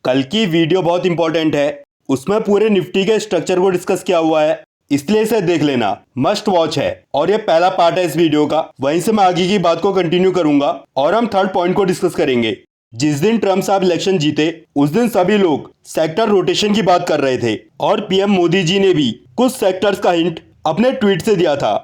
कल की वीडियो बहुत इंपॉर्टेंट है। उसमें पूरे निफ्टी के स्ट्रक्चर को डिस्कस किया हुआ है, इसलिए इसे देख लेना, मस्ट वॉच है। और ये पहला पार्ट है इस वीडियो का। वहीं से मैं आगे की बात को कंटिन्यू करूंगा और हम थर्ड पॉइंट को डिस्कस करेंगे। जिस दिन ट्रम्प साहब इलेक्शन जीते उस दिन सभी लोग सेक्टर रोटेशन की बात कर रहे थे और पीएम मोदी जी ने भी कुछ सेक्टर्स का हिंट अपने ट्वीट से दिया था।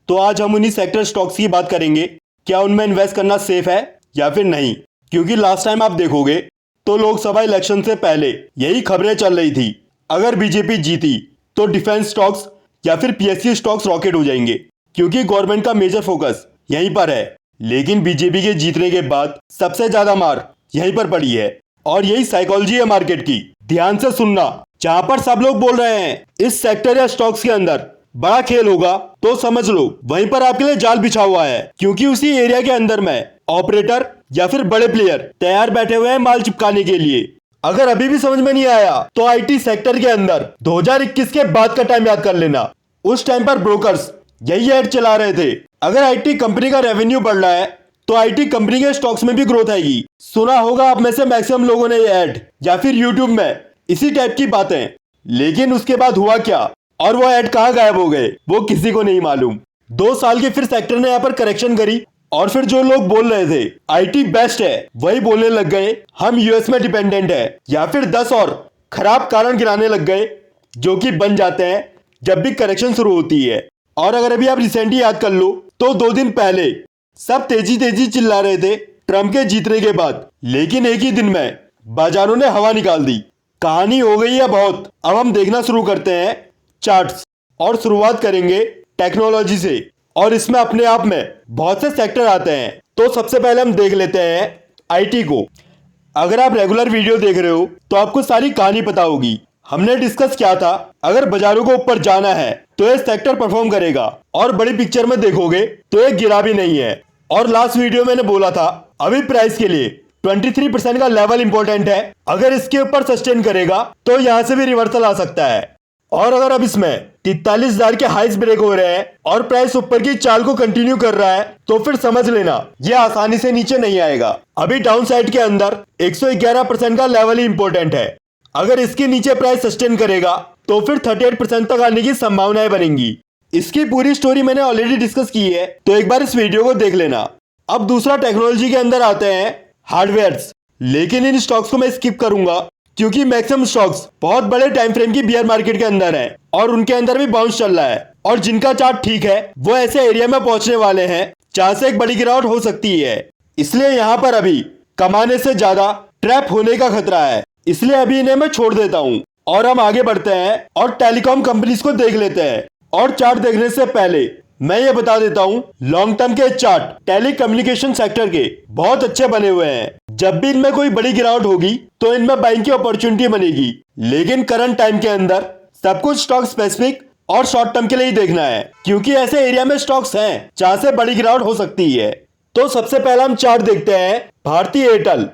तो आज हम उन्हीं सेक्टर स्टॉक्स की बात करेंगे, क्या उनमें इन्वेस्ट करना सेफ है या फिर नहीं। क्योंकि लास्ट टाइम आप देखोगे तो लोकसभा इलेक्शन से पहले यही खबरें चल रही थी, अगर बीजेपी जीती तो डिफेंस स्टॉक्स या फिर पीएसयू स्टॉक्स रॉकेट हो जाएंगे, क्योंकि गवर्नमेंट का मेजर फोकस यहीं पर है। लेकिन बीजेपी के जीतने के बाद सबसे ज्यादा मार यहीं पर पड़ी है और यही साइकोलॉजी है मार्केट की। ध्यान से सुनना, जहां पर सब लोग बोल रहे हैं इस सेक्टर या स्टॉक्स के अंदर बड़ा खेल होगा, तो समझ लो वहीं पर आपके लिए जाल बिछा हुआ है। क्योंकि उसी एरिया के अंदर में ऑपरेटर या फिर बड़े प्लेयर तैयार बैठे हुए हैं माल चिपकाने के लिए। अगर अभी भी समझ में नहीं आया तो आईटी सेक्टर के अंदर 2021 के बाद का टाइम याद कर लेना। उस टाइम पर ब्रोकर्स यही ऐड चला रहे थे, अगर आईटी कंपनी का रेवेन्यू बढ़ रहा है तो आईटी कंपनी के स्टॉक्स में भी ग्रोथ आएगी। सुना होगा आप में से मैक्सिमम लोगों ने ये ऐड या फिर यूट्यूब में इसी टाइप की बातें। लेकिन उसके बाद हुआ क्या और वो ऐड कहाँ गायब हो गए वो किसी को नहीं मालूम। 2 साल के फिर सेक्टर ने यहाँ पर करेक्शन करी और फिर जो लोग बोल रहे थे आईटी बेस्ट है वही बोलने लग गए हम यूएस में डिपेंडेंट है, या फिर 10 और खराब कारण गिनाने लग गए जो कि बन जाते हैं जब भी करेक्शन शुरू होती है। और अगर अभी आप रिसेंटली याद कर लो तो 2 दिन पहले सब तेजी तेजी चिल्ला रहे थे ट्रम्प के जीतने के बाद, लेकिन एक ही दिन में बाजारों ने हवा निकाल दी। कहानी हो गई है बहुत। अब हम देखना शुरू करते हैं चार्ट्स और शुरुआत करेंगे टेक्नोलॉजी से, और इसमें अपने आप में बहुत से सेक्टर आते हैं। तो सबसे पहले हम देख लेते हैं आईटी को। अगर आप रेगुलर वीडियो देख रहे हो तो आपको सारी कहानी पता होगी। हमने डिस्कस किया था अगर बाजारों को ऊपर जाना है तो ये सेक्टर परफॉर्म करेगा, और बड़ी पिक्चर में देखोगे तो ये गिरा भी नहीं है। और लास्ट वीडियो मैंने बोला था अभी प्राइस के लिए 23% का लेवल इंपॉर्टेंट है, अगर इसके ऊपर सस्टेन करेगा तो यहां से भी रिवर्सल आ सकता है। और अगर अब इसमें 43,000 के हाइस ब्रेक हो रहे हैं और प्राइस ऊपर की चाल को कंटिन्यू कर रहा है तो फिर समझ लेना ये आसानी से नीचे नहीं आएगा। अभी डाउन साइड के अंदर 111% का लेवल ही इंपॉर्टेंट है, अगर इसके नीचे प्राइस सस्टेन करेगा तो फिर 38% तक आने की संभावनाएं बनेंगी। इसकी पूरी स्टोरी मैंने ऑलरेडी डिस्कस की है, तो एक बार इस वीडियो को देख लेना। अब दूसरा टेक्नोलॉजी के अंदर आते हैं हार्डवेयर्स, लेकिन इन स्टॉक्स को मैं स्किप करूंगा क्योंकि मैक्सिमम स्टॉक्स बहुत बड़े टाइम फ्रेम की बियर मार्केट के अंदर है और उनके अंदर भी बाउंस चल रहा है, और जिनका चार्ट ठीक है वो ऐसे एरिया में पहुंचने वाले हैं जहां से एक बड़ी गिरावट हो सकती है। इसलिए यहाँ पर अभी कमाने से ज्यादा ट्रैप होने का खतरा है, इसलिए अभी इन्हें मैं छोड़ देता हूँ और हम आगे बढ़ते हैं और टेलीकॉम कंपनीज को देख लेते हैं। और चार्ट देखने से पहले मैं ये बता देता हूँ लॉन्ग टर्म के चार्ट टेलीकम्युनिकेशन सेक्टर के बहुत अच्छे बने हुए हैं। जब भी इनमें कोई बड़ी गिरावट होगी तो इनमें बाइंग की अपॉर्चुनिटी बनेगी, लेकिन करंट टाइम के अंदर सब कुछ स्टॉक स्पेसिफिक और शॉर्ट टर्म के लिए ही देखना है, क्योंकि ऐसे एरिया में स्टॉक्स हैं जहां से बड़ी गिरावट हो सकती है। तो सबसे पहला हम चार्ट देखते हैं भारती एयरटेल।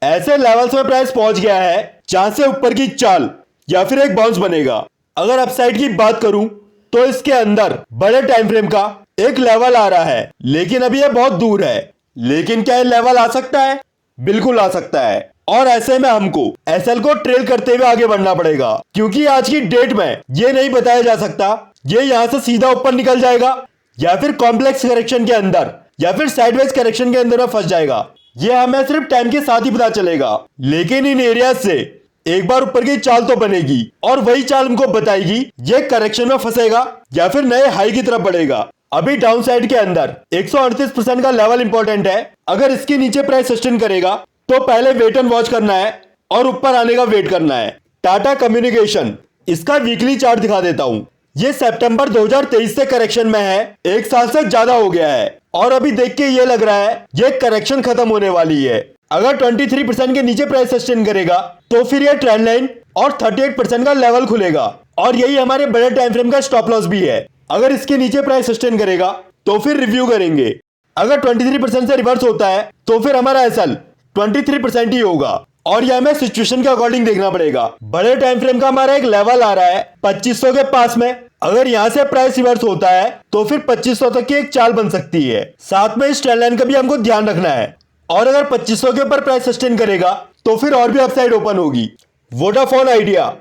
ऐसे लेवल्स में प्राइस पहुंच गया है जहां से ऊपर की चाल या फिर एक बाउंस बनेगा। अगर अपसाइड की बात करूं तो इसके अंदर बड़े टाइम फ्रेम का एक लेवल आ रहा है, लेकिन अभी यह बहुत दूर है। लेकिन क्या ये लेवल आ सकता है? बिल्कुल आ सकता है, और ऐसे में हमको एसएल को ट्रेल करते हुए आगे बढ़ना पड़ेगा, क्योंकि आज की डेट में ये नहीं बताया जा सकता ये यहां से सीधा ऊपर निकल जाएगा या फिर कॉम्प्लेक्स करेक्शन के अंदर या फिर साइडवेज करेक्शन के अंदर में फंस जाएगा। ये हमें सिर्फ टाइम के साथ ही पता चलेगा, लेकिन इन एरिया से एक बार ऊपर की चाल तो बनेगी और वही चाल हमको बताएगी ये करेक्शन में फंसेगा या फिर नए हाई की तरफ बढ़ेगा। अभी डाउन साइड के अंदर 138% का लेवल इंपॉर्टेंट है, अगर इसके नीचे प्राइस सस्टेन करेगा तो पहले वेट एंड वॉच करना है और ऊपर आने का वेट करना है। टाटा कम्युनिकेशन, इसका वीकली चार्ट दिखा देता हूँ। ये सितंबर 2023 से करेक्शन में है, 1 साल से ज्यादा हो गया है, और अभी देख के ये लग रहा है ये करेक्शन खत्म होने वाली है। अगर 23% के नीचे प्राइस सस्टेन करेगा तो फिर ये ट्रेंड लाइन और 38% का लेवल खुलेगा, और यही हमारे बड़े टाइम फ्रेम का स्टॉप लॉस भी है। अगर इसके नीचे प्राइस सस्टेन करेगा तो फिर रिव्यू करेंगे। अगर 23% से रिवर्स होता है तो फिर हमारा एसएल 23% ही होगा, और यह हमें सिचुएशन के अकॉर्डिंग देखना पड़ेगा। बड़े टाइम फ्रेम का हमारा एक लेवल आ रहा है 2500 के पास में, अगर यहाँ से प्राइस रिवर्स होता है तो फिर 2500 तक की एक चाल बन सकती है। साथ में इस ट्रेंड लाइन का भी हमको ध्यान रखना है, और अगर 2500 के ऊपर प्राइस सस्टेन करेगा तो फिर और भी अपसाइड ओपन होगी। वोडाफोन आइडिया,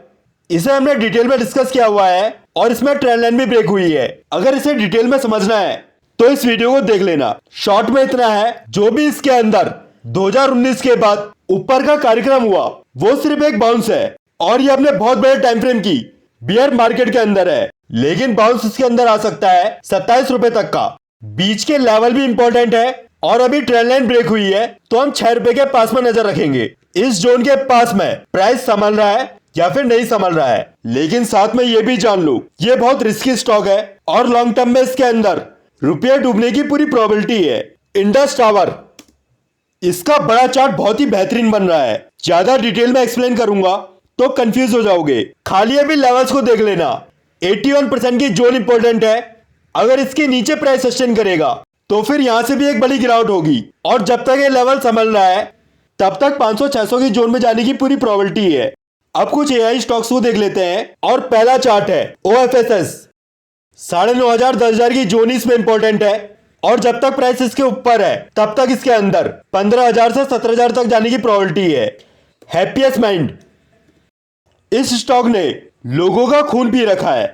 इसे हमने डिटेल में डिस्कस किया हुआ है और इसमें ट्रेंड लाइन भी ब्रेक हुई है। अगर इसे डिटेल में समझना है तो इस वीडियो को देख लेना। शॉर्ट में इतना है, जो भी इसके अंदर 2019 के बाद ऊपर का कार्यक्रम हुआ वो सिर्फ एक बाउंस है और ये अपने बहुत बड़े टाइम फ्रेम की बियर मार्केट के अंदर है, लेकिन बाउंस इसके अंदर आ सकता है 27 रुपए तक का। बीच के लेवल भी इंपॉर्टेंट है और अभी ट्रेंड लाइन ब्रेक हुई है तो हम 6 रुपए के पास में नजर रखेंगे। इस जोन के पास में प्राइस संभल रहा है या फिर नहीं संभल रहा है, लेकिन साथ में ये भी जान लो ये बहुत रिस्की स्टॉक है और लॉन्ग टर्म में इसके अंदर रुपया डूबने की पूरी प्रोबेबिलिटी है। इंडस टावर, इसका बड़ा चार्ट बहुत ही बेहतरीन बन रहा है। ज्यादा डिटेल में एक्सप्लेन करूंगा तो कंफ्यूज हो जाओगे, खाली अभी लेवल्स को देख लेना। 81% की जोन इंपॉर्टेंट है, अगर इसके नीचे प्राइस सस्टेन करेगा तो फिर यहां से भी एक बड़ी गिरावट होगी और जब तक ये लेवल संभल रहा है तब तक 500-600 की जोन में जाने की पूरी प्रोबेबिलिटी है। अब कुछ एआई स्टॉक्स को देख लेते हैं और पहला चार्ट है OFSS। 9,500 10,000 की जोन इसमें इंपॉर्टेंट है और जब तक प्राइस इसके ऊपर है तब तक इसके अंदर 15,000 से 17,000 तक जाने की प्रोबेबिलिटी है। हैप्पीएस्ट माइंड, इस स्टॉक ने लोगों का खून पी रखा है,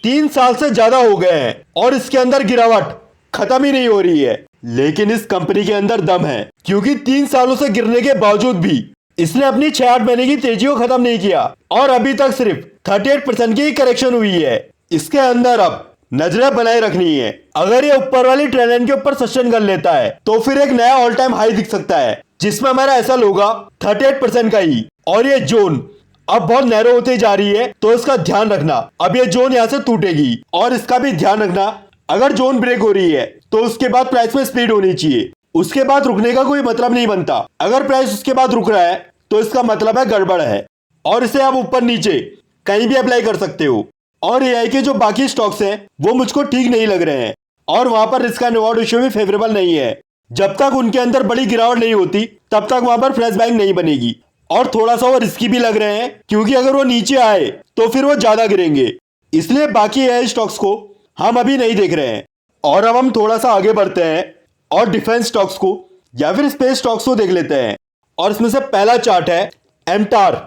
3 साल से ज्यादा हो गए हैं और इसके अंदर गिरावट खत्म ही नहीं हो रही है। लेकिन इस कंपनी के अंदर दम है क्योंकि 3 सालों से गिरने के बावजूद भी इसने अपनी 6-8 महीने की तेजी को खत्म नहीं किया और अभी तक सिर्फ 38% की करेक्शन हुई है। इसके अंदर अब नजरें बनाए रखनी है। अगर ये ऊपर वाली ट्रेंड लाइन के ऊपर सस्टेन कर लेता है तो फिर एक नया ऑल टाइम हाई दिख सकता है जिसमें हमारा ऐसा होगा 38% का ही। और ये जोन अब बहुत नैरो होती जा रही है तो इसका ध्यान रखना। अब ये जोन यहाँ से टूटेगी और इसका भी ध्यान रखना, अगर जोन ब्रेक हो रही है तो उसके बाद प्राइस में स्पीड होनी चाहिए, उसके बाद रुकने का कोई मतलब नहीं बनता। अगर प्राइस उसके बाद रुक रहा है तो इसका मतलब है गड़बड़ है और इसे आप ऊपर नीचे कहीं भी अप्लाई कर सकते हो। और एआई के जो बाकी स्टॉक्स हैं वो मुझको ठीक नहीं लग रहे हैं और वहां पर रिस्क एंड रिवॉर्ड रेशियो भी फेवरेबल नहीं है। जब तक उनके अंदर बड़ी गिरावट नहीं होती तब तक वहां पर फ्लैश बैंक नहीं बनेगी और थोड़ा सा वो रिस्की भी लग रहे हैं क्योंकि अगर वो नीचे आए तो फिर वो ज्यादा गिरेंगे, इसलिए बाकी एआई स्टॉक्स को हम अभी नहीं देख रहे हैं। और अब हम थोड़ा सा आगे बढ़ते हैं और डिफेंस स्टॉक्स को या फिर स्पेस स्टॉक्स को देख लेते हैं और इसमें से पहला चार्ट है एमटार।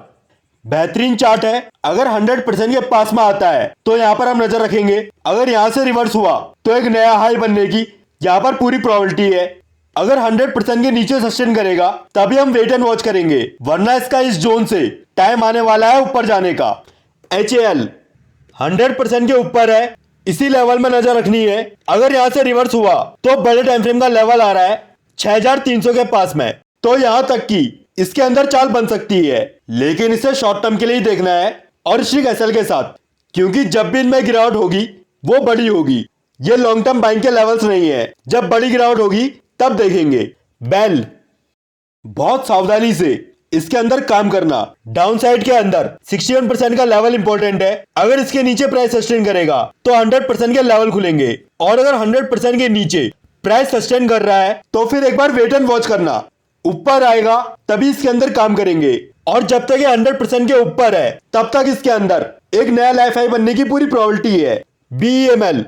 बेहतरीन चार्ट है, अगर 100% के पास में आता है तो यहां पर हम नजर रखेंगे। अगर यहां से रिवर्स हुआ तो एक नया हाई बनने की यहां पर पूरी प्रोबेबिलिटी है। अगर 100% के नीचे सस्टेन करेगा तभी हम वेट एंड वॉच करेंगे, वरना इसका इस जोन से टाइम आने वाला है ऊपर जाने का। HAL 100% के ऊपर है, इसी लेवल में नजर रखनी है। अगर यहां से रिवर्स हुआ तो बड़े टाइम फ्रेम का लेवल आ रहा है 6,300 के पास में, तो यहां तक कि इसके अंदर चाल बन सकती है, लेकिन इसे शॉर्ट टर्म के लिए देखना है और श्री SL के साथ, क्योंकि जब भी इनमें गिरावट होगी वो बड़ी होगी। ये लॉन्ग टर्म बाइंग के लेवल्स नहीं है, जब बड़ी गिरावट होगी तब देखेंगे। बेल, बहुत सावधानी से इसके अंदर काम करना। डाउन साइड के अंदर 61% का लेवल इंपॉर्टेंट है, अगर इसके नीचे प्राइस सस्टेन करेगा तो 100% के लेवल खुलेंगे और अगर 100% के नीचे प्राइस सस्टेन कर रहा है तो फिर एक बार वेट एंड वॉच करना, ऊपर आएगा तभी इसके अंदर काम करेंगे। और जब तक ये 100% के ऊपर है तब तक इसके अंदर एक नया लाइफ हाई बनने की पूरी प्रोबेबिलिटी है। BEML,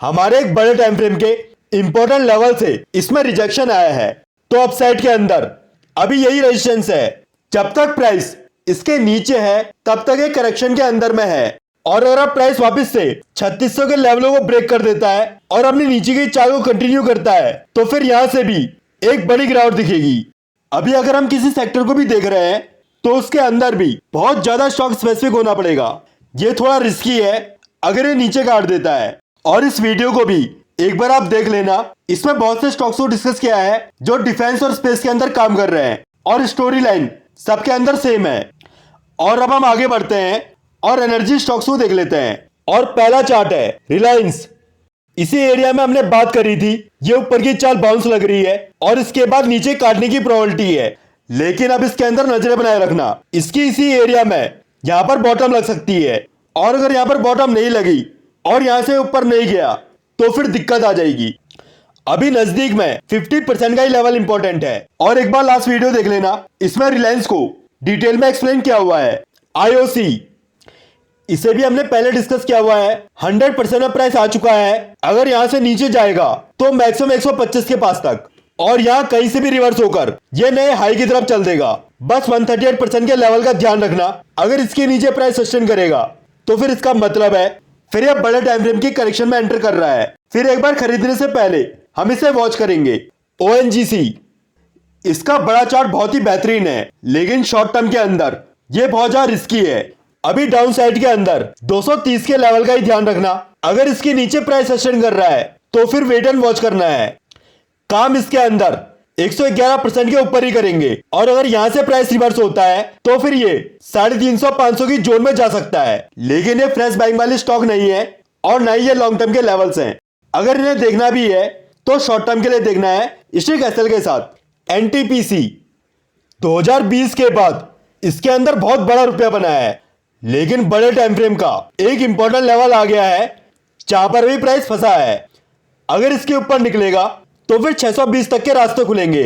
हमारे एक बड़े टाइम फ्रेम के इंपॉर्टेंट लेवल से इसमें रिजेक्शन आया है तो अपसाइड के अंदर अभी यही रेजिस्टेंस है। जब तक प्राइस इसके नीचे है तब तक ये करेक्शन के अंदर में है और अगर अब प्राइस वापस से 3600 के लेवलों को ब्रेक कर देता है और अपनी नीचे की चाल को कंटिन्यू करता है तो फिर यहां से भी एक बड़ी गिरावट दिखेगी। अभी अगर हम किसी सेक्टर को भी देख रहे हैं तो उसके अंदर भी बहुत ज्यादा स्टॉक स्पेसिफिक होना पड़ेगा, ये थोड़ा रिस्की है अगर ये नीचे काट देता है। और इस वीडियो को भी एक बार आप देख लेना, इसमें बहुत से स्टॉक्स को डिस्कस किया है जो डिफेंस और स्पेस के अंदर काम कर रहे हैं और स्टोरी लाइन सबके अंदर सेम है। और अब हम आगे बढ़ते हैं और एनर्जी स्टॉक्स को देख लेते हैं और पहला चार्ट है रिलायंस। इसी एरिया में हमने बात करी थी, ये ऊपर की चाल बाउंस लग रही है और इसके बाद नीचे काटने की प्रोबेबिलिटी है, लेकिन अब इसके अंदर नजरें बनाए रखना, इसकी इसी एरिया में यहां पर बॉटम लग सकती है और अगर यहां पर बॉटम नहीं लगी और यहां से ऊपर नहीं गया तो फिर दिक्कत आ जाएगी। अभी नजदीक में 50% का ही लेवल इंपॉर्टेंट है और एक बार लास्ट वीडियो देख लेना, इसमें रिलायंस को डिटेल में एक्सप्लेन किया हुआ है। IOC, इसे भी हमने पहले डिस्कस किया हुआ है, 100% में प्राइस आ चुका है, अगर यहां से नीचे जाएगा तो मैक्सिमम 125 के पास तक और यहाँ कहीं से भी रिवर्स होकर ये नए हाई की तरफ चल देगा। बस 138% के लेवल का ध्यान रखना। अगर इसके नीचे प्राइस सस्टेन करेगा तो फिर इसका मतलब है फिर यह बड़े टाइम फ्रेम की करेक्शन में एंटर कर रहा है। फिर एक बार खरीदने से पहले हम इसे वॉच करेंगे। ONGC, इसका बड़ा चार्ट बहुत ही बेहतरीन है, लेकिन शॉर्ट टर्म के अंदर ये बहुत ज्यादा रिस्की है। अभी डाउन साइड के अंदर 230 के लेवल का ही ध्यान रखना। अगर इसके नीचे प्राइस सस्टेन कर रहा है तो फिर वेट एंड वॉच करना है। काम इसके अंदर 111% के ऊपर ही करेंगे, और अगर यहां से प्राइस रिवर्स होता है तो फिर ये 350-500 की जोन में जा सकता है। लेकिन ये फ्रेश बाइंग वाली स्टॉक नहीं है और ना ही ये लॉन्ग टर्म के लेवल्स हैं। अगर इन्हें देखना भी है तो शॉर्ट टर्म के लिए देखना है स्टिक एसएल के साथ। NTPC 2020 के बाद इसके अंदर बहुत बड़ा रुपया बना है, लेकिन बड़े टाइम फ्रेम का एक इंपॉर्टेंट लेवल आ गया है जहां पर भी प्राइस फंसा है। अगर इसके ऊपर निकलेगा तो फिर 620 तक के रास्ते खुलेंगे।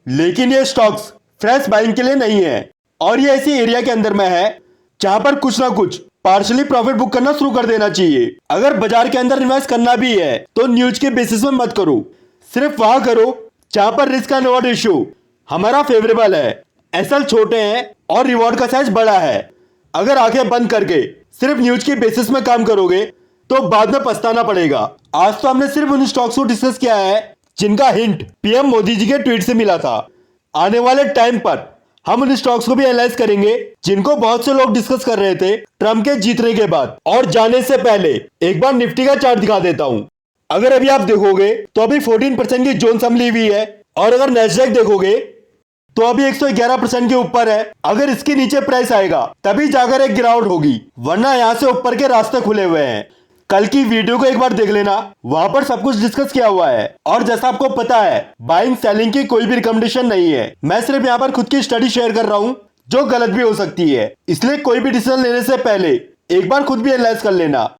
लेकिन ये स्टॉक्स फ्रेश बाइंग के लिए नहीं है, और ये ऐसी एरिया के अंदर में है जहां पर कुछ ना कुछ पार्शली प्रॉफिट बुक करना शुरू कर देना चाहिए। अगर बाजार के अंदर इन्वेस्ट करना भी है तो न्यूज के बेसिस में मत करो, सिर्फ वहां करो जहां पर रिस्क एंड रिवॉर्ड रेशियो हमारा फेवरेबल है, एसएल छोटे हैं और रिवॉर्ड का साइज बड़ा है। अगर आंखें बंद करके सिर्फ न्यूज के बेसिस में काम करोगे तो बाद में पछताना पड़ेगा। आज तो हमने सिर्फ उन स्टॉक्स को डिस्कस किया है जिनका हिंट पीएम मोदी जी के ट्वीट से मिला था। आने वाले टाइम पर हम उन स्टॉक्स को भी एनालाइज करेंगे जिनको बहुत से लोग डिस्कस कर रहे थे ट्रम्प के जीतने के बाद। और जाने से पहले एक बार निफ्टी का चार्ट दिखा देता हूं। अगर अभी आप देखोगे तो अभी 14% की जोन संभली हुई है, और अगर नैस्डैक देखोगे तो अभी 111% के ऊपर है। अगर इसके नीचे प्राइस आएगा तभी जाकर एक गिरावट होगी, वरना यहां से ऊपर के रास्ते खुले हुए हैं। कल की वीडियो को एक बार देख लेना, वहां पर सब कुछ डिस्कस किया हुआ है। और जैसा आपको पता है बाइंग सेलिंग की कोई भी रिकमेंडेशन नहीं है, मैं सिर्फ यहाँ पर खुद की स्टडी शेयर कर रहा हूँ जो गलत भी हो सकती है। इसलिए कोई भी डिसीजन लेने से पहले एक बार खुद भी एनालाइज कर लेना।